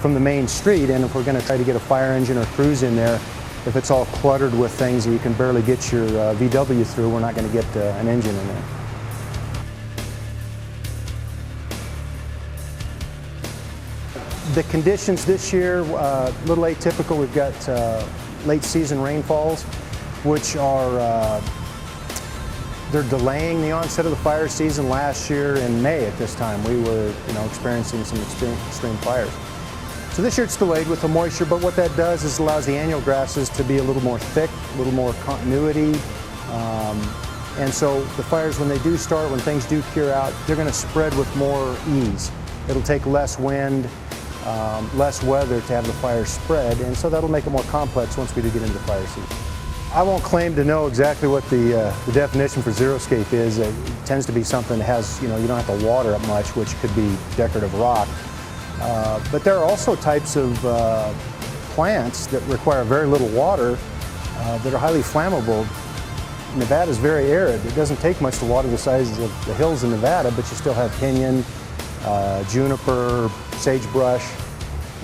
from the main street, and if we're going to try to get a fire engine or cruise in there, if it's all cluttered with things that you can barely get your VW through, we're not going to get an engine in there. The conditions this year, a little atypical. We've got late season rainfalls, which are they're delaying the onset of the fire season. Last year in May at this time, we were experiencing some extreme fires. So this year it's delayed with the moisture, but what that does is allows the annual grasses to be a little more thick, a little more continuity. And so the fires, when they do start, when things do cure out, they're going to spread with more ease. It'll take less wind, less weather to have the fire spread, and so that'll make it more complex once we do get into the fire season. I won't claim to know exactly what the definition for xeriscape is. It tends to be something that has, you don't have to water it much, which could be decorative rock. But there are also types of plants that require very little water that are highly flammable. Nevada is very arid. It doesn't take much to water the sizes of the hills in Nevada, but you still have pinyon, juniper, sagebrush.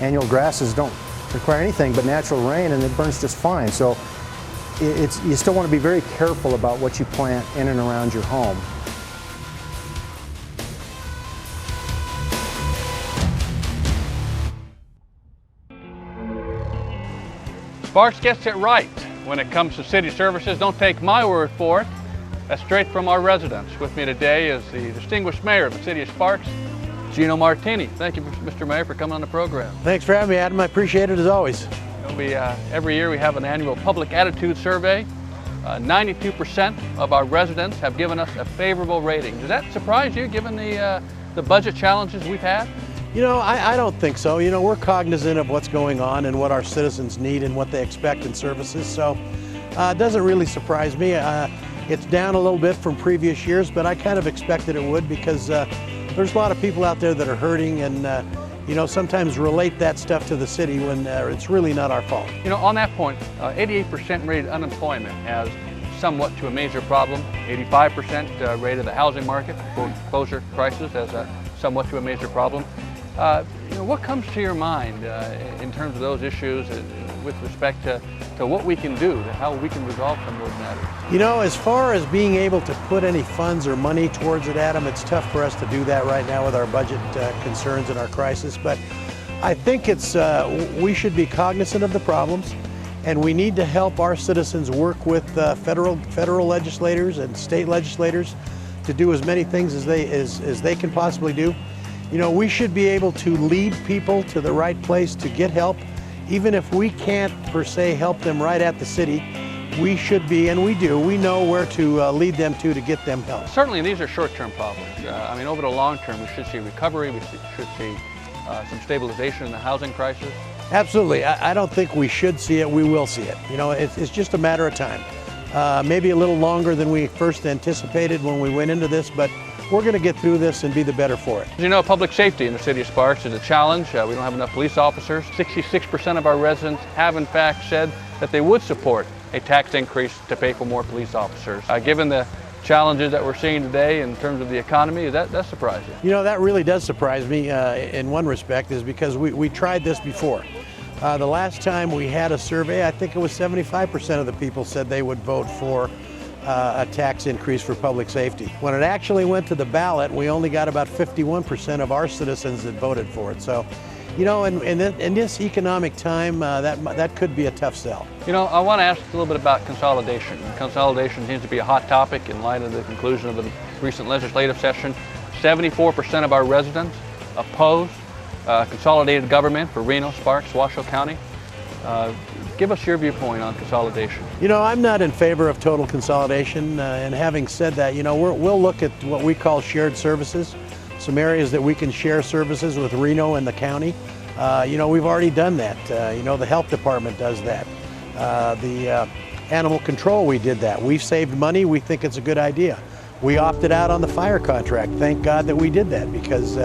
Annual grasses don't require anything but natural rain, and it burns just fine. So you still want to be very careful about what you plant in and around your home. Sparks gets it right when it comes to city services. Don't take my word for it. That's straight from our residents. With me today is the distinguished mayor of the city of Sparks, Gino Martini. Thank you, Mr. Mayor, for coming on the program. Thanks for having me, Adam. I appreciate it as always. Every year we have an annual public attitude survey. 92% of our residents have given us a favorable rating. Does that surprise you, given the budget challenges we've had? I don't think so. We're cognizant of what's going on and what our citizens need and what they expect in services, so it doesn't really surprise me. It's down a little bit from previous years, but I kind of expected it would, because there's a lot of people out there that are hurting and sometimes relate that stuff to the city when it's really not our fault. On that point, 88% rated unemployment as somewhat to a major problem. 85% rated the housing market, foreclosure crisis as somewhat to a major problem. What comes to your mind in terms of those issues with respect to what we can do, to how we can resolve some of those matters? As far as being able to put any funds or money towards it, Adam, it's tough for us to do that right now with our budget concerns and our crisis, but I think we should be cognizant of the problems, and we need to help our citizens work with federal legislators and state legislators to do as many things as they can possibly do. We should be able to lead people to the right place to get help. Even if we can't, per se, help them right at the city, we should be, and we do, we know where to lead them to get them help. Certainly these are short-term problems. Over the long term, we should see recovery, we should see some stabilization in the housing crisis. Absolutely. I don't think we should see it, we will see it. It's just a matter of time. Maybe a little longer than we first anticipated when we went into this, but we're going to get through this and be the better for it. Public safety in the city of Sparks is a challenge. We don't have enough police officers. 66% of our residents have in fact said that they would support a tax increase to pay for more police officers. Given the challenges that we're seeing today in terms of the economy, that surprised you? That really does surprise me in one respect, is because we tried this before. The last time we had a survey, I think it was 75% of the people said they would vote for a tax increase for public safety. When it actually went to the ballot, we only got about 51% of our citizens that voted for it. So, in this economic time, that could be a tough sell. I want to ask a little bit about consolidation. Consolidation seems to be a hot topic in light of the conclusion of the recent legislative session. 74% of our residents oppose consolidated government for Reno, Sparks, Washoe County. Give us your viewpoint on consolidation. I'm not in favor of total consolidation, and having said that, we'll look at what we call shared services, some areas that we can share services with Reno and the county. We've already done that. The health department does that. The animal control, we did that. We've saved money. We think it's a good idea. We opted out on the fire contract. Thank God that we did that, because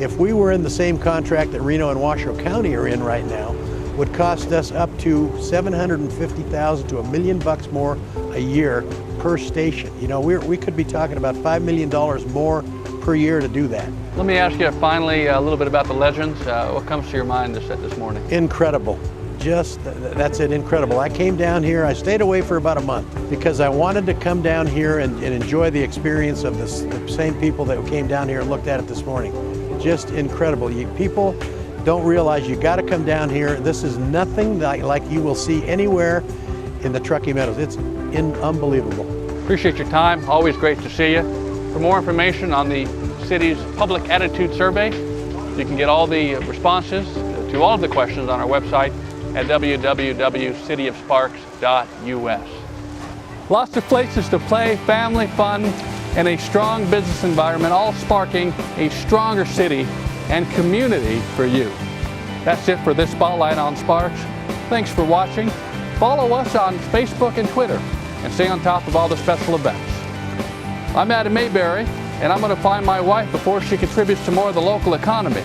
if we were in the same contract that Reno and Washoe County are in right now, would cost us up to $750,000 to $1 million more a year per station. You know, we could be talking about $5 million more per year to do that. Let me ask you finally a little bit about the legends. What comes to your mind this morning? Incredible. That's it, incredible. I came down here, I stayed away for about a month because I wanted to come down here and enjoy the experience of the same people that came down here and looked at it this morning. Just incredible. People don't realize you got to come down here. This is nothing like you will see anywhere in the Truckee Meadows. It's unbelievable. Appreciate your time. Always great to see you. For more information on the city's public attitude survey, you can get all the responses to all of the questions on our website at www.cityofsparks.us. Lots of places to play, family fun, and a strong business environment, all sparking a stronger city and community for you. That's it for this Spotlight on Sparks. Thanks for watching. Follow us on Facebook and Twitter and stay on top of all the special events. I'm Adam Mayberry, and I'm going to find my wife before she contributes to more of the local economy.